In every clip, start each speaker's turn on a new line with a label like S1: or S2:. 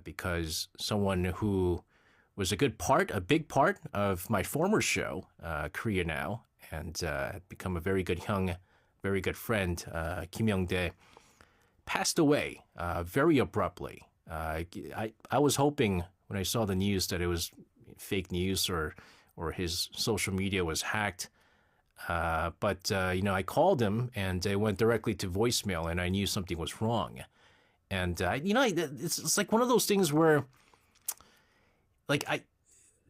S1: because someone who was a big part of my former show, Korea Now, and had become a very good friend, Kim Young-dae, passed away very abruptly. I was hoping when I saw the news that it was fake news or his social media was hacked. But I called him and it went directly to voicemail, and I knew something was wrong. And it's like one of those things where, like, I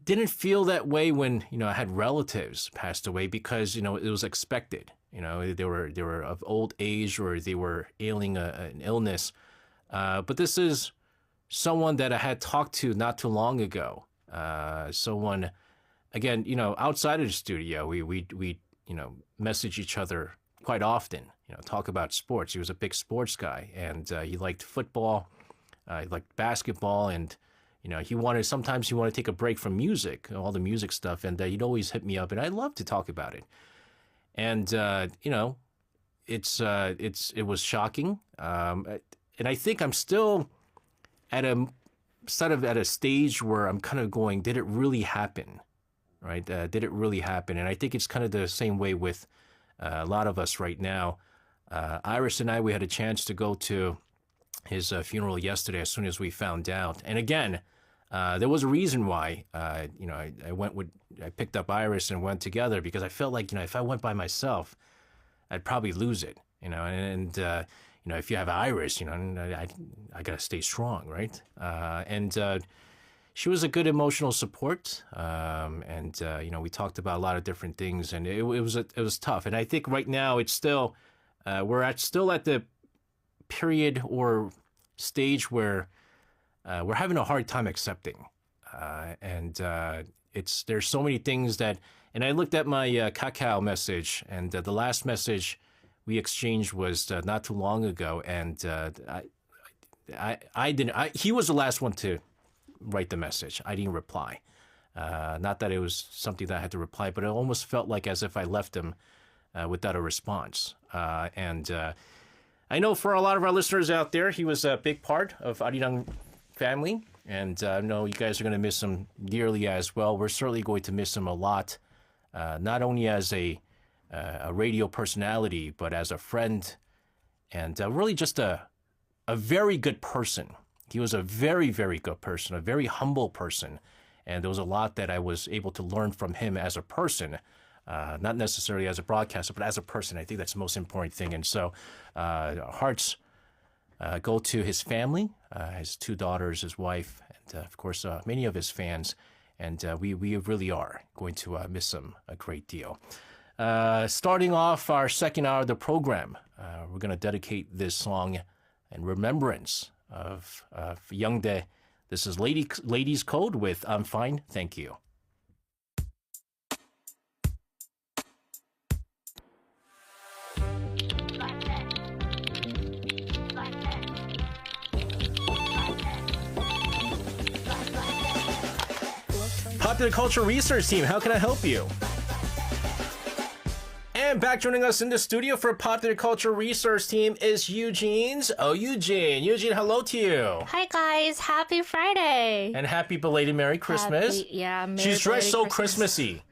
S1: didn't feel that way when I had relatives passed away, because it was expected. They were of old age or they were ailing an illness. But this is someone that I had talked to not too long ago. Someone, again, outside of the studio, we message each other quite often. Talk about sports. He was a big sports guy, and he liked football, he liked basketball, and sometimes he wanted to take a break from music, all the music stuff, and he'd always hit me up, and I'd love to talk about it. And it was shocking, and I think I'm still at a stage where I'm kind of going, did it really happen? Right? Did it really happen? And I think it's kind of the same way with a lot of us right now. Iris and I, we had a chance to go to his funeral yesterday as soon as we found out. And again, there was a reason why, I picked up Iris and went together, because I felt like, if I went by myself, I'd probably lose it, and if you have Iris, I got to stay strong, right? She was a good emotional support, and we talked about a lot of different things, and it was tough. And I think right now it's still still at the period or stage where we're having a hard time accepting, and there's so many things that. And I looked at my Kakao message, and the last message we exchanged was not too long ago, and I didn't. He was the last one to write the message. I didn't reply. Not that it was something that I had to reply, but it almost felt like as if I left him without a response. And I know for a lot of our listeners out there, he was a big part of Arirang family, and I know you guys are going to miss him dearly as well. We're certainly going to miss him a lot, not only as a radio personality, but as a friend, and really just a very good person. He was a very, very good person, a very humble person. And there was a lot that I was able to learn from him as a person, not necessarily as a broadcaster, but as a person. I think that's the most important thing. And so our hearts go to his family, his two daughters, his wife, and of course, many of his fans. And we really are going to miss him a great deal. Starting off our second hour of the program, we're going to dedicate this song in remembrance of Young-dae. This is Ladies Code with I'm Fine, Thank You. Popular Culture Research Team, how can I help you? And back joining us in the studio for Popular Culture Research Team is Eugene's. Oh, Eugene, hello to you.
S2: Hi, guys. Happy Friday.
S1: And happy belated Merry Christmas.
S2: Merry
S1: She's dressed so Christmassy.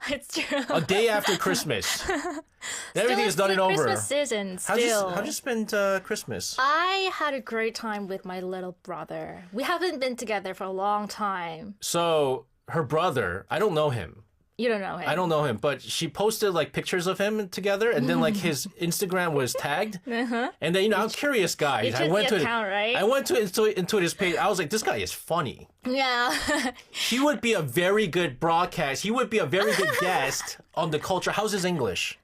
S2: It's true.
S1: A day after Christmas. Everything is done and over.
S2: Christmas season, still.
S1: How'd you spend Christmas?
S2: I had a great time with my little brother. We haven't been together for a long time.
S1: So, her brother, I don't know him.
S2: You don't know him.
S1: I don't know him, but she posted like pictures of him together, and then like his Instagram was tagged. And then I'm a curious guy.
S2: You took the account, right?
S1: I went into his page. I was like, this guy is funny.
S2: Yeah.
S1: He would be a very good broadcast. He would be a very good guest on the culture. How's his English?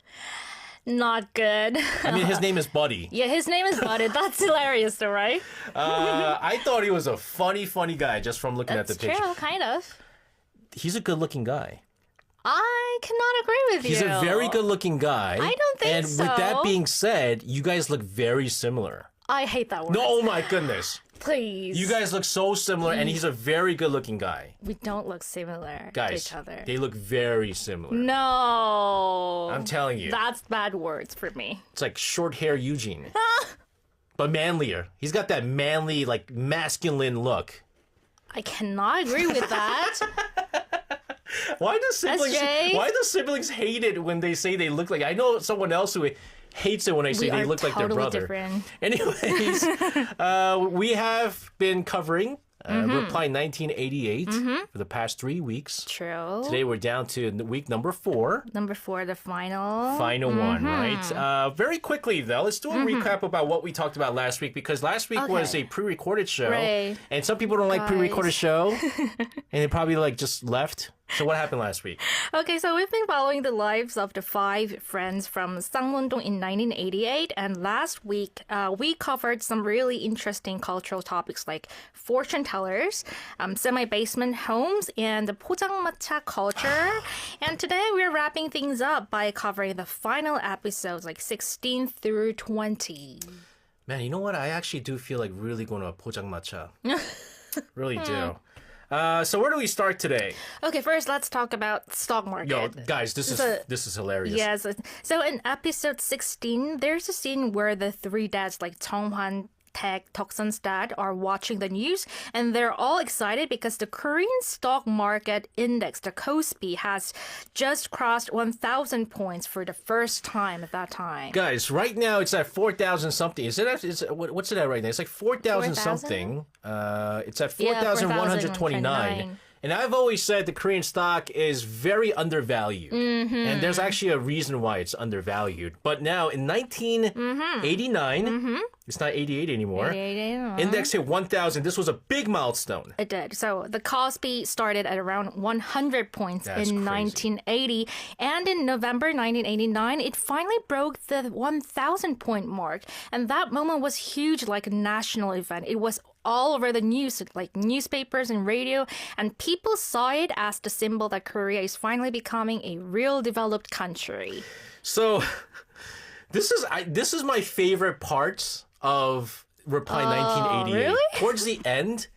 S2: Not good.
S1: I mean, his name is Buddy.
S2: Yeah, his name is Buddy. That's hilarious, though, right?
S1: I thought he was a funny guy just from looking at the picture.
S2: That's true, kind of.
S1: He's a good-looking guy.
S2: I cannot agree with you.
S1: He's a very good-looking guy.
S2: I don't think so.
S1: And with that being said, you guys look very similar.
S2: I hate that word.
S1: No, oh my goodness.
S2: Please.
S1: You guys look so similar, and he's a very good-looking guy.
S2: We don't look similar
S1: guys,
S2: to each other.
S1: They look very similar.
S2: No.
S1: I'm telling you.
S2: That's bad words for me.
S1: It's like short hair Eugene. but manlier. He's got that manly, like masculine look.
S2: I cannot agree with that.
S1: Why do
S2: SJ?
S1: siblings hate it when they say they look like? I know someone else who hates it when I say they look like their brother.
S2: Different.
S1: Anyways, we have been covering Reply 1988 for the past 3 weeks.
S2: True.
S1: Today we're down to week number 4.
S2: Number 4, the final.
S1: Final one, right? Very quickly, though, let's do a recap about what we talked about last week, because last week was a pre-recorded show.
S2: Right.
S1: And some people don't like pre-recorded show, and they probably just left. So what happened last week?
S2: Okay, so we've been following the lives of the 5 friends from Sangwon-dong in 1988, and last week we covered some really interesting cultural topics like fortune tellers, semi-basement homes, and the 포장마차 culture. And today we're wrapping things up by covering the final episodes, like 16 through 20.
S1: Man, you know what? I actually do feel like really going to a 포장마차. Really do. So where do we start today?
S2: Okay, first let's talk about stock market.
S1: Yo, guys, this is hilarious.
S2: Yes. So in episode 16, there's a scene where the 3 dads, like Chonghwan, Taek, Toksun's dad, are watching the news, and they're all excited because the Korean stock market index, the KOSPI, has just crossed 1,000 points for the first time at that time.
S1: Guys, right now it's at 4,000 something. What's it at right now? It's like 4,000 something. It's at 4,129. And I've always said the Korean stock is very undervalued. And there's actually a reason why it's undervalued. But now in 1989, it's not 88 anymore, index hit 1,000. This was a big milestone.
S2: It did. So the KOSPI started at around 100 points in 1980. And in November 1989, it finally broke the 1,000 point mark. And that moment was huge, like a national event. It was all over the news, like newspapers and radio, and people saw it as the symbol that Korea is finally becoming a real developed country.
S1: So this is my favorite parts of Reply 1988.
S2: Really?
S1: Towards the end,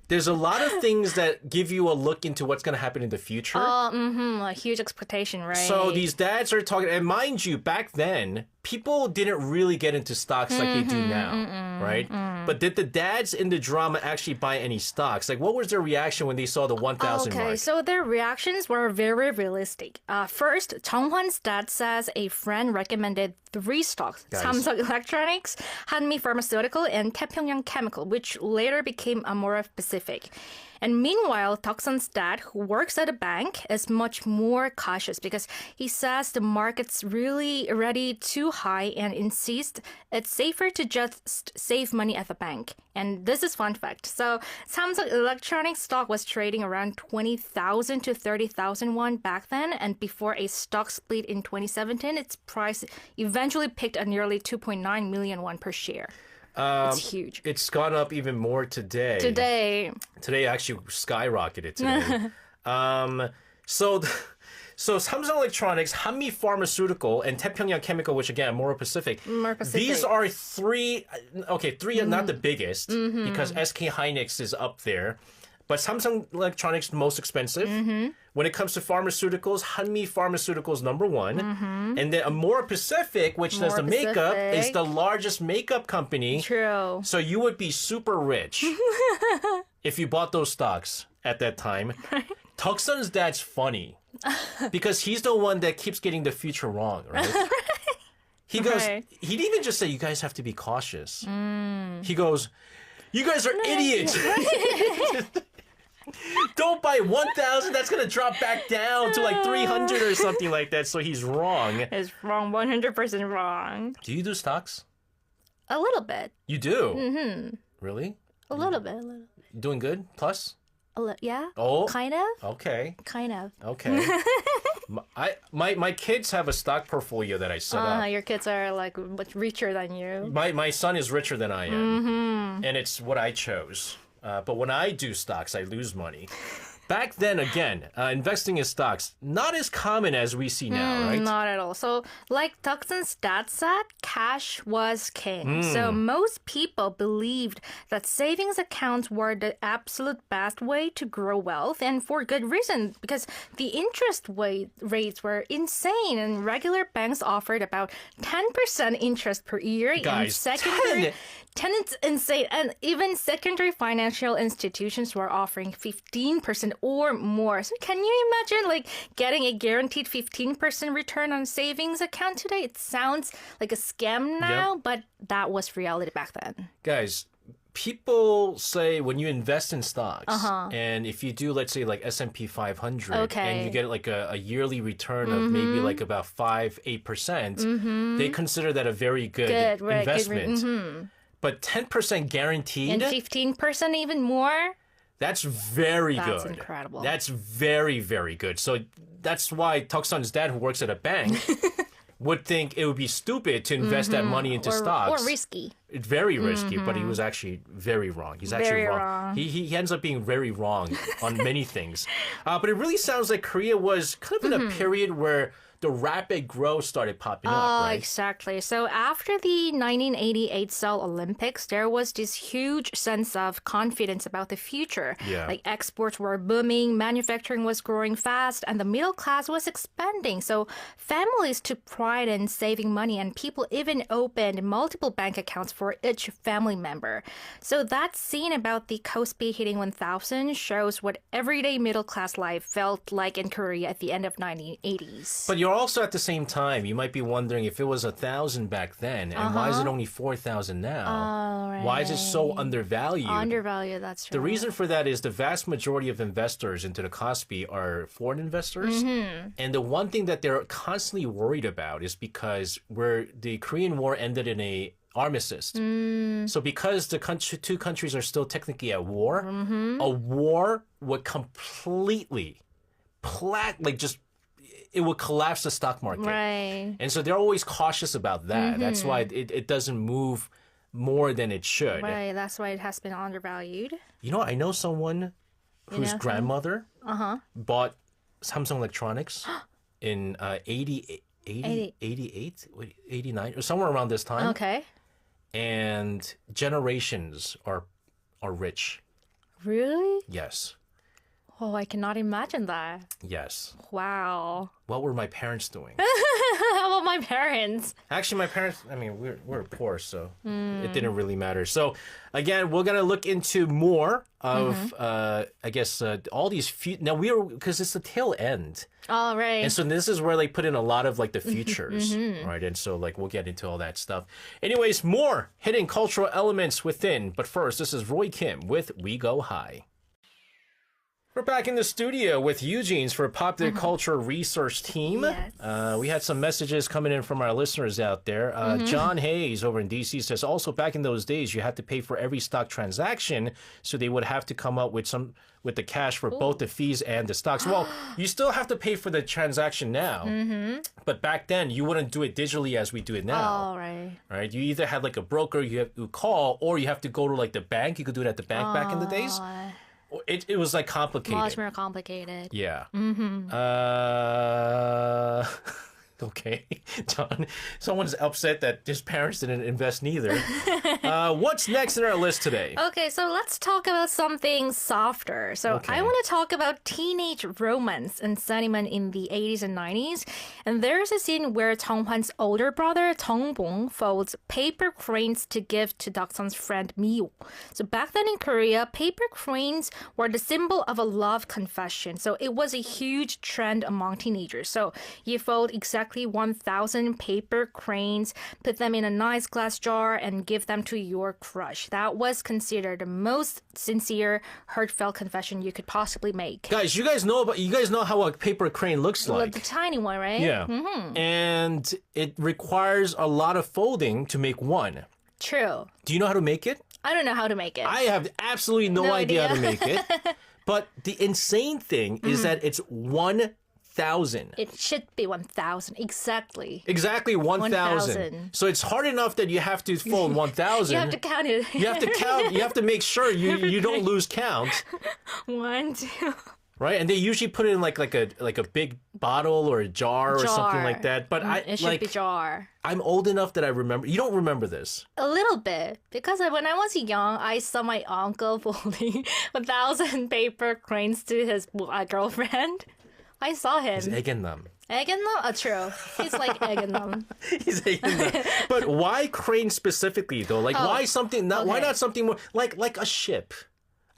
S1: there's a lot of things that give you a look into what's going to happen in the future.
S2: A huge expectation, right?
S1: So these dads are talking, and mind you, back then, people didn't really get into stocks like they do now, right? But did the dads in the drama actually buy any stocks? Like, what was their reaction when they saw the 1,000 mark?
S2: Okay, so their reactions were very realistic. First, Chonghwan's dad says a friend recommended 3 stocks: Samsung Electronics, Hanmi Pharmaceutical, and Taepyeongyang Chemical, which later became Amora Pacific. And meanwhile, Toksun's dad, who works at a bank, is much more cautious because he says the market's really already too high and insists it's safer to just save money at the bank. And this is fun fact. So Samsung Electronics stock was trading around 20,000 to 30,000 won back then. And before a stock split in 2017, its price eventually peaked at nearly 2.9 million won per share. It's huge.
S1: It's gone up even more today. Today actually skyrocketed today. So Samsung Electronics, Hanmi Pharmaceutical, and Taepyeongyang Chemical, which again, Moro Pacific. These are 3, not the biggest, because SK Hynix is up there. But Samsung Electronics the most expensive. When it comes to pharmaceuticals, Hanmi Pharmaceuticals number 1. And then Amora Pacific, which does the makeup, is the largest makeup company.
S2: True.
S1: So you would be super rich if you bought those stocks at that time. Toksun's dad's funny because he's the one that keeps getting the future wrong, right? He goes, he'd even just say, you guys have to be cautious. He goes, you guys are idiots. Don't buy 1,000. That's going to drop back down to like 300 or something like that. So he's wrong.
S2: It's wrong, 100% wrong.
S1: Do you do stocks?
S2: A little bit.
S1: You do? Really?
S2: A little bit.
S1: Doing good? Plus?
S2: Yeah.
S1: Oh.
S2: Kind of.
S1: Okay.
S2: Kind of.
S1: Okay. My kids have a stock portfolio that I set up.
S2: Your kids are like much richer than you.
S1: My son is richer than I am. And it's what I chose. But when I do stocks, I lose money. Back then, again, investing in stocks, not as common as we see now, right?
S2: Not at all. So, like Duxton's dad said, cash was king. So, most people believed that savings accounts were the absolute best way to grow wealth, and for good reason, because the interest rates were insane, and regular banks offered about 10% interest per year.
S1: Guys,
S2: and secondary, 10 is insane. And even secondary financial institutions were offering 15% or more. So can you imagine like getting a guaranteed 15% return on savings account today? It sounds like a scam now, but that was reality back then.
S1: Guys, people say when you invest in stocks, and if you do, let's say, like S&P 500, and you get like a yearly return of maybe like about 5-8%, they consider that a very good investment. But 10% guaranteed?
S2: And 15% even more?
S1: That's very good.
S2: That's incredible.
S1: That's very, very good. So that's why Tukson's dad, who works at a bank, would think it would be stupid to invest that money into stocks.
S2: Or risky.
S1: It's very risky, but he was actually very wrong. He's actually
S2: Very
S1: wrong.
S2: wrong.
S1: He ends up being very wrong on many things. But it really sounds like Korea was kind of in a period where the rapid growth started popping up, right?
S2: Exactly. So after the 1988 Seoul Olympics, there was this huge sense of confidence about the future.
S1: Yeah.
S2: Like exports were booming, manufacturing was growing fast, and the middle class was expanding. So families took pride in saving money, and people even opened multiple bank accounts for each family member. So that scene about the Kospi hitting 1,000 shows what everyday middle class life felt like in Korea at the end of 1980s.
S1: But you're also at the same time, you might be wondering if it was 1,000 back then, and why is it only 4,000 now? Why is it so undervalued?
S2: Undervalued, that's true.
S1: The reason for that is the vast majority of investors into the Kospi are foreign investors. And the one thing that they're constantly worried about is because where the Korean War ended in a armistice. So because the two countries are still technically at war, a war would completely it would collapse the stock market.
S2: Right.
S1: And so they're always cautious about that. That's why it doesn't move more than it should.
S2: Right, that's why it has been undervalued.
S1: You know, I know someone whose grandmother bought Samsung Electronics in 88, 89, or somewhere around this time.
S2: Okay.
S1: And generations are rich.
S2: Really?
S1: Yes.
S2: Oh, I cannot imagine that.
S1: Yes.
S2: Wow.
S1: What were my parents doing?
S2: How about my parents?
S1: Actually, my parents, I mean, we're poor, so it didn't really matter. So, again, we're going to look into more of, I guess, all these... Now, because it's the tail end.
S2: All right.
S1: And so this is where they put in a lot of, like, the futures, right? And so, like, we'll get into all that stuff. Anyways, more hidden cultural elements within. But first, this is Roy Kim with We Go High. We're back in the studio with Eugene's for Popular Culture Research Team.
S2: Yes.
S1: We had some messages coming in from our listeners out there. John Hayes over in DC says, also back in those days, you had to pay for every stock transaction, so they would have to come up with the cash for both the fees and the stocks. Well, you still have to pay for the transaction now, but back then you wouldn't do it digitally as we do it now.
S2: All right.
S1: Right? You either had like a broker you have to call, or you have to go to like the bank. You could do it at the bank back in the days. It was like complicated.
S2: Much more complicated.
S1: Yeah. Okay, John. Someone's upset that his parents didn't invest neither. What's next in our list today?
S2: Okay, so let's talk about something softer. So I want to talk about teenage romance and sentiment in the 80s and 90s. And there's a scene where Jeonghwan's older brother, Jeongbong, folds paper cranes to give to Deoksun's friend Miyo. So back then in Korea, paper cranes were the symbol of a love confession. So it was a huge trend among teenagers. So you fold exactly 1,000 paper cranes, put them in a nice glass jar, and give them to your crush. That was considered the most sincere, heartfelt confession you could possibly make.
S1: Guys, you guys know how a paper crane looks like.
S2: The tiny one, right?
S1: Yeah. And it requires a lot of folding to make one.
S2: True.
S1: Do you know how to make it?
S2: I don't know how to make it.
S1: I have absolutely no idea how to make it. But the insane thing is that it's 1,000.
S2: It should be 1,000, exactly.
S1: Exactly 1,000. So it's hard enough that you have to fold 1,000.
S2: You have to count it.
S1: You have to count. You have to make sure you don't lose count.
S2: 1, 2.
S1: Right, and they usually put it in like a big bottle or a jar or something like that. But
S2: It should be jar.
S1: I'm old enough that I remember. You don't remember this?
S2: A little bit, because when I was young, I saw my uncle folding 1,000 paper cranes to his girlfriend. I saw him.
S1: He's egging them.
S2: Egging them? Oh, true. He's like egging them.
S1: He's egging them. But why crane specifically though? Like why something? Why not something more like a ship?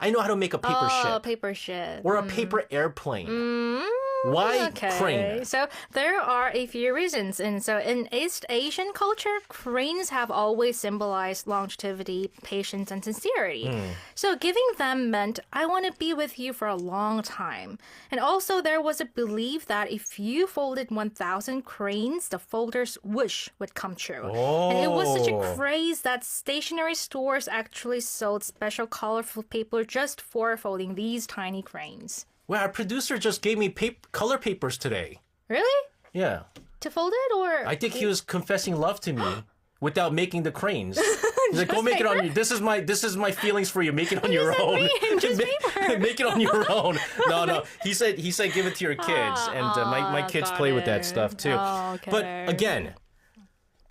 S1: I know how to make a paper ship.
S2: Paper ship.
S1: Or a paper airplane. Why crane?
S2: So there are a few reasons. And so in East Asian culture, cranes have always symbolized longevity, patience, and sincerity. So giving them meant, I want to be with you for a long time. And also there was a belief that if you folded 1,000 cranes, the folder's wish would come true. And it was such a craze that stationery stores actually sold special colorful paper just for folding these tiny cranes.
S1: Well, our producer just gave me color papers today.
S2: Really?
S1: Yeah.
S2: To fold it, or?
S1: I think he was confessing love to me without making the cranes. He's like, go make it on your. This is my feelings for you. Make it on your own.
S2: Just paper.
S1: Make it on your own. No. He said give it to your kids, and my kids play with that stuff too.
S2: Oh, okay.
S1: But again,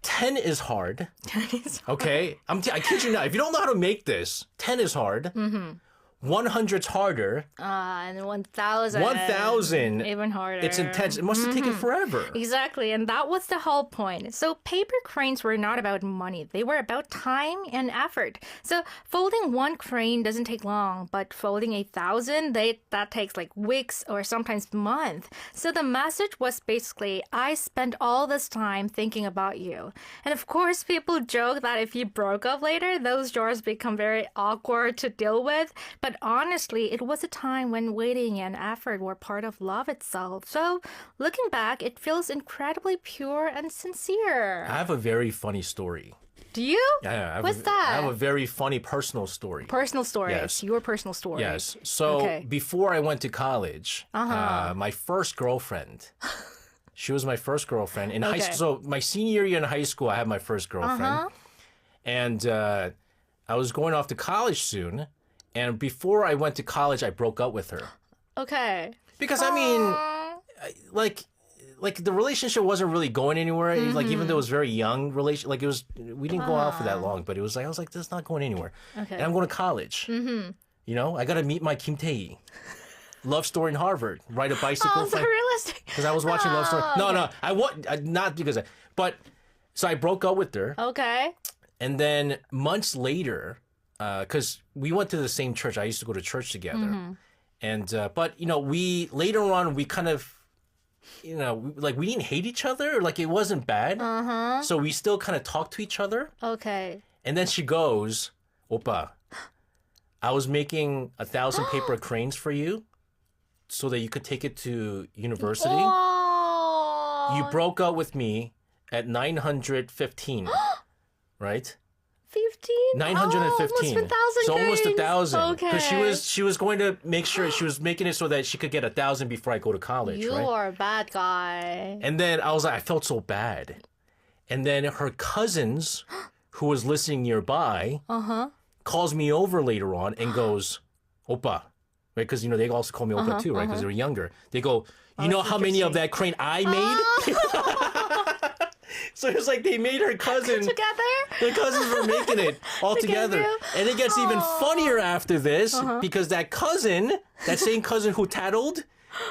S1: 10 is hard. Okay, I kid you not. If you don't know how to make this, 10 is hard. 100's harder.
S2: And 1,000.
S1: 1,000.
S2: Even harder.
S1: It's intense. It must have taken forever.
S2: Exactly, and that was the whole point. So paper cranes were not about money. They were about time and effort. So folding one crane doesn't take long, but folding 1,000, that takes like weeks or sometimes months. So the message was basically, I spent all this time thinking about you. And of course, people joke that if you broke up later, those jars become very awkward to deal with. But honestly, it was a time when waiting and effort were part of love itself. So, looking back, it feels incredibly pure and sincere.
S1: I have a very funny story.
S2: Do you?
S1: Yeah.
S2: What's that?
S1: I have a very funny personal story.
S2: Personal story.
S1: Yes.
S2: Your personal story.
S1: Yes. So, before I went to college, my first girlfriend, she was my first girlfriend in high school. So, my senior year in high school, I had my first girlfriend. And I was going off to college soon. And before I went to college, I broke up with her.
S2: Okay.
S1: Because, I mean, like the relationship wasn't really going anywhere. Like, even though it was very young like we didn't go out for that long, but it was like, I was like, this is not going anywhere.
S2: Okay.
S1: And I'm going to college. You know, I got to meet my Kim Tae. Love story in Harvard. Ride a bicycle.
S2: Oh, so realistic.
S1: Because I was watching Love Story. No, not because but, so I broke up with her.
S2: Okay.
S1: And then months later, because we went to the same church. I used to go to church together. And, but, you know, later on, we kind of, you know, like we didn't hate each other. Like it wasn't bad. So we still kind of talked to each other.
S2: Okay.
S1: And then she goes, Oppa, I was making 1,000 paper cranes for you so that you could take it to university.
S2: Oh.
S1: You broke up with me at 915, right?
S2: 15?
S1: 915.
S2: Almost 1,000
S1: So almost
S2: cranes.
S1: 1,000.
S2: Okay.
S1: Because she was going to make sure she was making it so that she could get 1,000 before I go to college,
S2: You
S1: right?
S2: are a bad guy.
S1: And then I was like, I felt so bad. And then her cousins, who was listening nearby, calls me over later on and goes, Oppa, right? Because, you know, they also call me Oppa too, right? Because they were younger. They go, you know how many of that crane I made? So it was like they made her cousin
S2: Together?
S1: The cousins were making it all together. And it gets even funnier after this because that same cousin who tattled,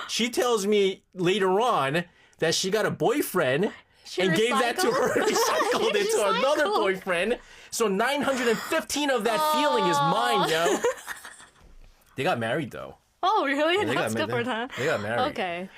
S1: she tells me later on that she got a boyfriend and gave that to her, recycled it to another boyfriend. So 915 of that feeling is mine, yo. They got married though.
S2: Oh, really?
S1: Yeah,
S2: That's good for them.
S1: They got married.
S2: Okay.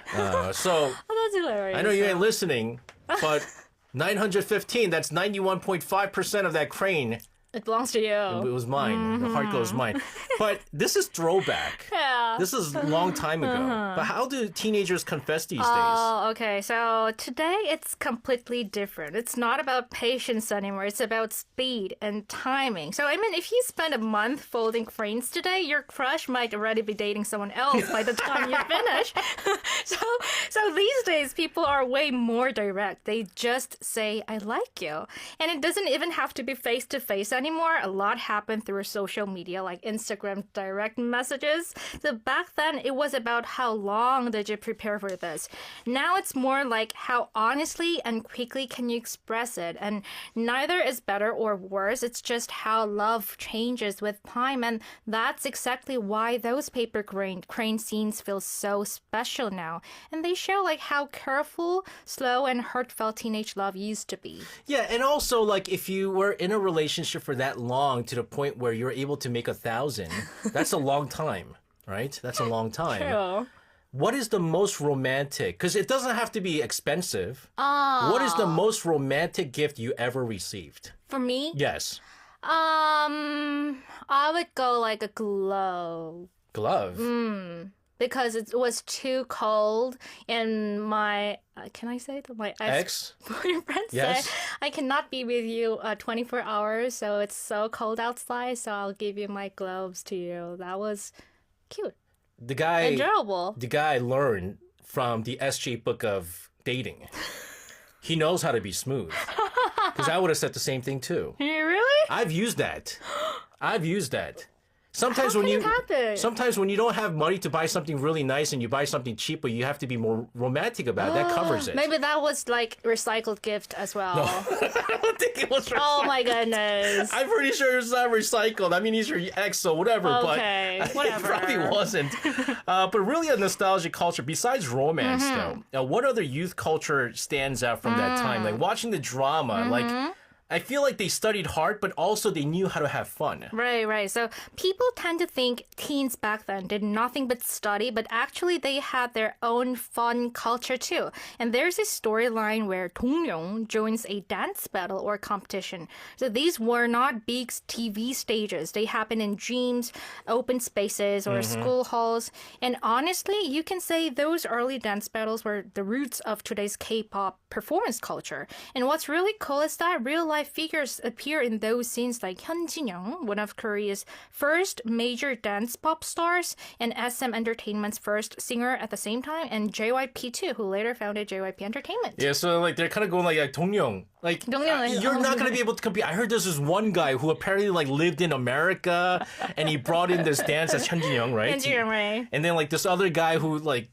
S1: So
S2: That's hilarious.
S1: I know you ain't listening, but 915, that's 91.5% of that crane.
S2: It belongs to you.
S1: It was mine. The heart goes mine. But this is throwback.
S2: Yeah.
S1: This is a long time ago. But how do teenagers confess these days?
S2: Oh, okay. So today it's completely different. It's not about patience anymore. It's about speed and timing. So, I mean, if you spend a month folding cranes today, your crush might already be dating someone else by the time you finish. So these days, people are way more direct. They just say, I like you. And it doesn't even have to be face-to-face anymore. A lot happened through social media like Instagram direct messages. So back then, it was about how long did you prepare for this. Now it's more like how honestly and quickly can you express it. And neither is better or worse. It's just how love changes with time. And that's exactly why those paper crane scenes feel so special now. And they show like how careful, slow, and heartfelt teenage love used to be.
S1: Yeah, and also like if you were in a relationship for that long to the point where you're able to make 1,000, that's a long time, right? That's a long time.
S2: True.
S1: What is the most romantic? Because it doesn't have to be expensive.
S2: Oh.
S1: What is the most romantic gift you ever received?
S2: For me?
S1: Yes.
S2: I would go like a glove.
S1: Glove.
S2: Because it was too cold and my can I say that my ex-boyfriend
S1: Yes.
S2: said I cannot be with you 24 hours, so it's so cold outside, so I'll give you my gloves to you. That was cute.
S1: The guy
S2: Enjoyable.
S1: The guy learned from the SJ book of dating. He knows how to be smooth. Because I would have said the same thing too.
S2: You really?
S1: I've used that. Sometimes
S2: How
S1: when
S2: can
S1: you
S2: it happen?
S1: sometimes when you don't have money to buy something really nice and you buy something cheap, but you have to be more romantic about it, that covers it.
S2: Maybe that was like recycled gift as well.
S1: I don't think it was recycled.
S2: Oh my goodness.
S1: I'm pretty sure it's not recycled. I mean, he's your ex, so whatever.
S2: Okay,
S1: but
S2: whatever.
S1: It probably wasn't. But really, a nostalgic culture. Besides romance, though, what other youth culture stands out from that time? Like watching the drama, like. I feel like they studied hard, but also they knew how to have fun.
S2: Right. So people tend to think teens back then did nothing but study, but actually they had their own fun culture too. And there's a storyline where Dongryong joins a dance battle or competition. So these were not big TV stages. They happen in gyms, open spaces, or school halls. And honestly, you can say those early dance battles were the roots of today's K-pop performance culture. And what's really cool is that real life figures appear in those scenes like Hyun Jin-young, one of Korea's first major dance pop stars, and SM Entertainment's first singer at the same time, and JYP too, who later founded JYP Entertainment.
S1: Yeah, so like they're kind of going like Dongryong. Like you're not going to be able to compete. I heard there's this one guy who apparently like lived in America and he brought in this dance as Hyun Jin-young, right?
S2: Hyun Jin-young, right.
S1: And then like this other guy who like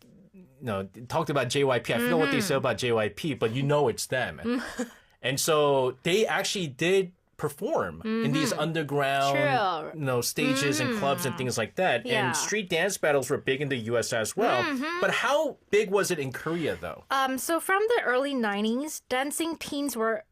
S1: talked about JYP. I forget what they said about JYP, but it's them. And so they actually did perform in these underground stages and clubs and things like that.
S2: Yeah.
S1: And street dance battles were big in the US as well. But how big was it in Korea though?
S2: So from the early 90s, dancing teens were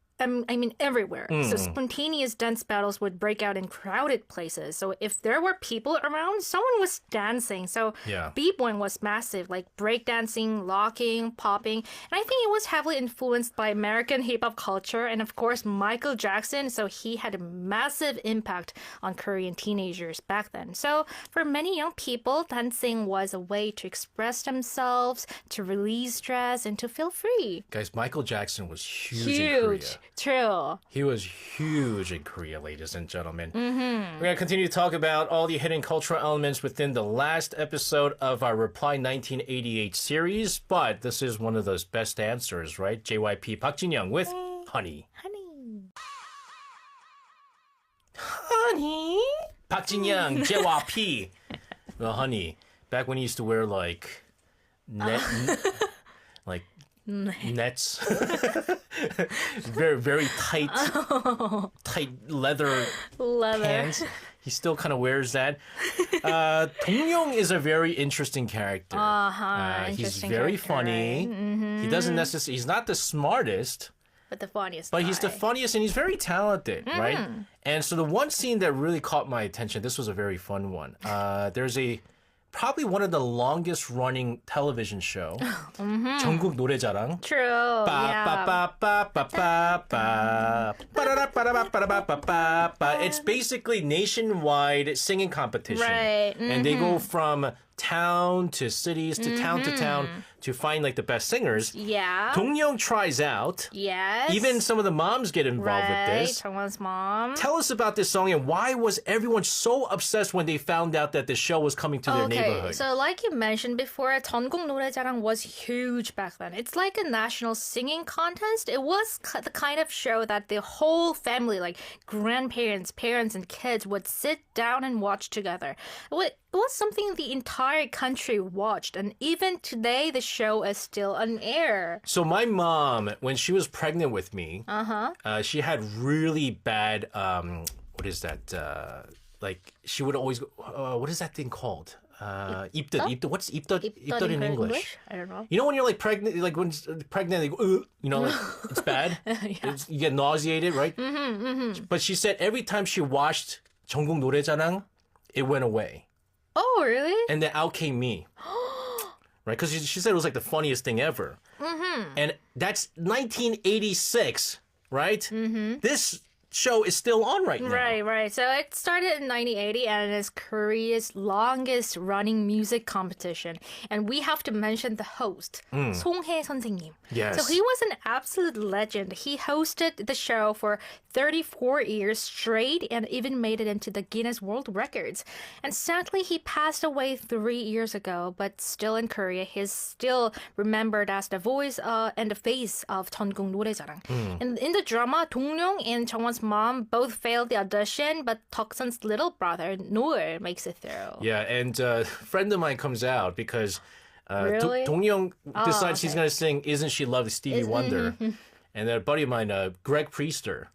S2: everywhere. So spontaneous dance battles would break out in crowded places. So if there were people around, someone was dancing. So b-boying was massive, like breakdancing, locking, popping. And I think it was heavily influenced by American hip-hop culture and, of course, Michael Jackson. So he had a massive impact on Korean teenagers back then. So for many young people, dancing was a way to express themselves, to release stress, and to feel free.
S1: Guys, Michael Jackson was huge in Korea.
S2: True.
S1: He was huge in Korea, ladies and gentlemen. We're going to continue to talk about all the hidden cultural elements within the last episode of our Reply 1988 series, but this is one of those best answers, right? JYP Park Jin-young with Honey. Honey? Park Jin-young, JYP. Well, Honey, back when he used to wear like nets, very very tight leather pants. He still kind of wears that. Dongryong is a very interesting character. He's very funny. Right? He doesn't necessarily. He's not the smartest.
S2: But the funniest.
S1: But he's the funniest and he's very talented, right? And so the one scene that really caught my attention. This was a very fun one. There's probably one of the longest running television show. 전국 노래자랑.
S2: True.
S1: It's basically nationwide singing competition.
S2: Right.
S1: And they go from town to cities to town to find like the best singers.
S2: Yeah.
S1: Dongryong tries out.
S2: Yes.
S1: Even some of the moms get involved with this.
S2: Chungwon's mom.
S1: Tell us about this song and why was everyone so obsessed when they found out that the show was coming to their neighborhood? neighborhood.
S2: So like you mentioned before, 전국 노래자랑 was huge back then. It's like a national singing contest. It was the kind of show that the whole family, like grandparents, parents, and kids would sit down and watch together. It was something the entire country watched, and even today the show is still on air.
S1: So my mom, when she was pregnant with me, she had really bad, what is that? Like she would always go, what is that thing called? 입덧. What's 입덧 in English?
S2: I don't know.
S1: You know when you're like pregnant, like when pregnant, they go, you know, like it's bad. You get nauseated, right? But she said every time she watched 전국 노래자랑, it went away.
S2: Oh, really?
S1: And then out came me. Right? Because she said it was like the funniest thing ever. And that's 1986, right? This show is still on right now.
S2: Right. So it started in 1980 and is Korea's longest running music competition. And we have to mention the host, 송혜 선생님.
S1: Yes.
S2: So he was an absolute legend. He hosted the show for 34 years straight and even made it into the Guinness World Records. And sadly, he passed away 3 years ago, but still in Korea, he's still remembered as the voice and the face of 전국 노래자랑. And in the drama, Dong-ryung and Jungwon's mom both failed the audition, but Deoksun's little brother, Noor, makes it through.
S1: Yeah, and a friend of mine comes out because
S2: Really?
S1: Dong-ryung decides he's
S2: okay.
S1: going to sing Isn't She Lovely, Stevie Wonder. And then a buddy of mine, Greg Priester.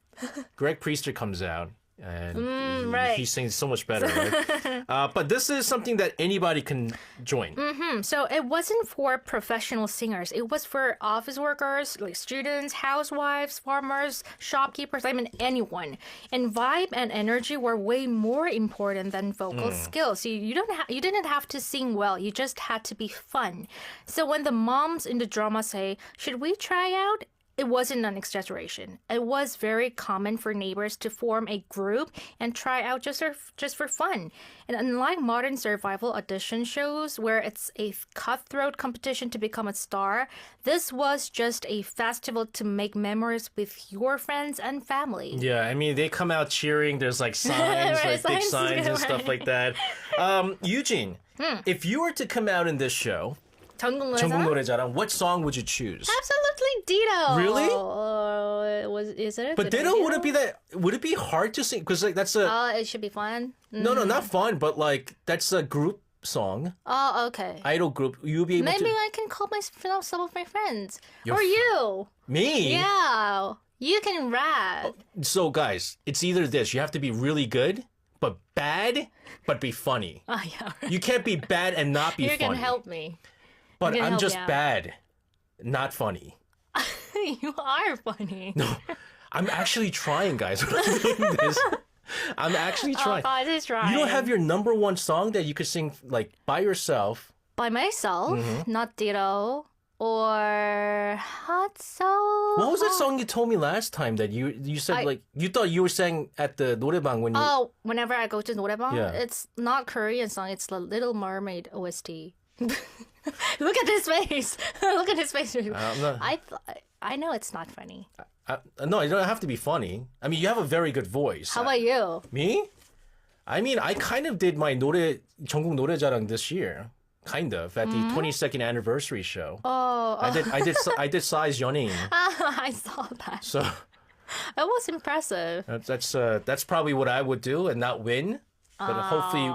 S1: Greg Priester comes out. And he sings so much better, right? But this is something that anybody can join.
S2: So it wasn't for professional singers. It was for office workers, like students, housewives, farmers, shopkeepers, I mean anyone. And vibe and energy were way more important than vocal skills. You didn't have to sing well. You just had to be fun. So when the moms in the drama say, "Should we try out?" It wasn't an exaggeration. It was very common for neighbors to form a group and try out just for fun. And unlike modern survival audition shows where it's a cutthroat competition to become a star, this was just a festival to make memories with your friends and family.
S1: Yeah, I mean, they come out cheering. There's like signs,
S2: Right,
S1: like big
S2: signs,
S1: signs and
S2: right.
S1: stuff like that. Eugene, if you were to come out in this show,
S2: 전국
S1: 전국
S2: 노래자랑?
S1: 노래자랑, what song would you choose?
S2: Absolutely Ditto.
S1: Really?
S2: Is it?
S1: But Ditto, would it be hard to sing? Because like that's
S2: It should be fun.
S1: no, not fun, but like that's a group song,
S2: Oh, okay.
S1: idol group. You'll be able
S2: Maybe
S1: to.
S2: I can call some of my friends.
S1: Your
S2: Or you.
S1: Me?
S2: Yeah. You can rap.
S1: So guys, it's either this. You have to be really good, but bad, but be funny.
S2: Oh, yeah.
S1: You can't be bad and not be
S2: You
S1: funny.
S2: can help me.
S1: But
S2: you can
S1: I'm
S2: help
S1: just
S2: me out.
S1: bad, not funny.
S2: You are funny.
S1: No, I'm actually trying, guys. When I'm doing this, I'm actually trying.
S2: Oh, this is right.
S1: You don't have your number one song that you could sing like by yourself.
S2: By myself, not Ditto. Or Hot Soul.
S1: What was that song you told me last time that you said like you thought you were saying at the 노래방 when you
S2: Oh, whenever I go to Noraebang,
S1: Yeah.
S2: it's not Korean song. It's the Little Mermaid OST. Look at his face. Look at his face.
S1: not-
S2: I know it's not funny.
S1: no, you don't have to be funny. I mean, you have a very good voice.
S2: How about you?
S1: Me? I mean, I kind of did my 전국 노래자랑 this year. Kind of at the 22nd anniversary show.
S2: Oh,
S1: I did size 연예인.
S2: I saw that.
S1: So
S2: That was impressive.
S1: that's probably what I would do and not win, but hopefully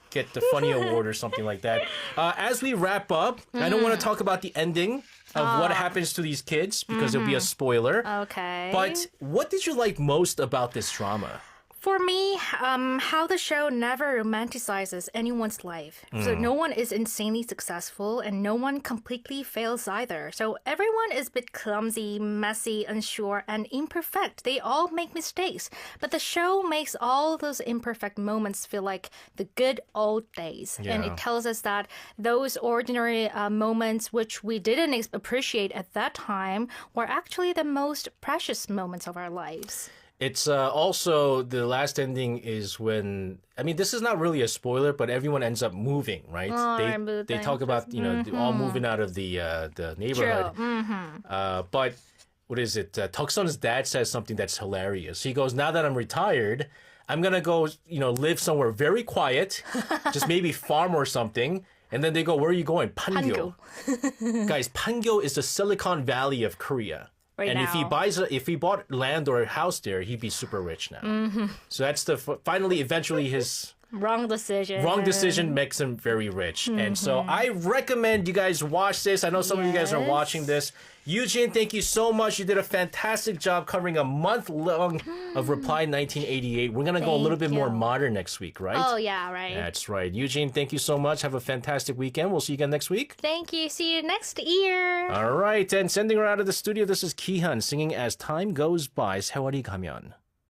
S1: get the funny award or something like that. As we wrap up, I don't want to talk about the ending of what happens to these kids because it'll be a spoiler.
S2: Okay.
S1: But what did you like most about this drama?
S2: For me, how the show never romanticizes anyone's life. So no one is insanely successful and no one completely fails either. So everyone is a bit clumsy, messy, unsure, and imperfect. They all make mistakes. But the show makes all those imperfect moments feel like the good old days. And
S1: Yeah.
S2: it tells us that those ordinary moments which we didn't appreciate at that time were actually the most precious moments of our lives.
S1: It's also the last ending is when I mean this is not really a spoiler, but everyone ends up moving, right? They talk about all moving out of the neighborhood. But what is it? Deoksun's dad says something that's hilarious. He goes, "Now that I'm retired, I'm going to go, live somewhere very quiet, just maybe farm or something. And then they go, where are you going? Pangyo. Guys, Pangyo is the Silicon Valley of Korea.
S2: Right
S1: and
S2: now.
S1: if he bought land or a house there, he'd be super rich now. So that's eventually his
S2: Wrong decision.
S1: wrong decision makes him very rich. And so I recommend you guys watch this. I know some of you guys are watching this. Eugene, thank you so much. You did a fantastic job covering a month long of Reply 1988. We're going to go a little bit more modern next week, right?
S2: Oh, yeah, right.
S1: That's right. Eugene, thank you so much. Have a fantastic weekend. We'll see you again next week.
S2: Thank you. See you next year.
S1: All right. And sending her out of the studio, this is Kihan singing As Time Goes By, 세월이 가면.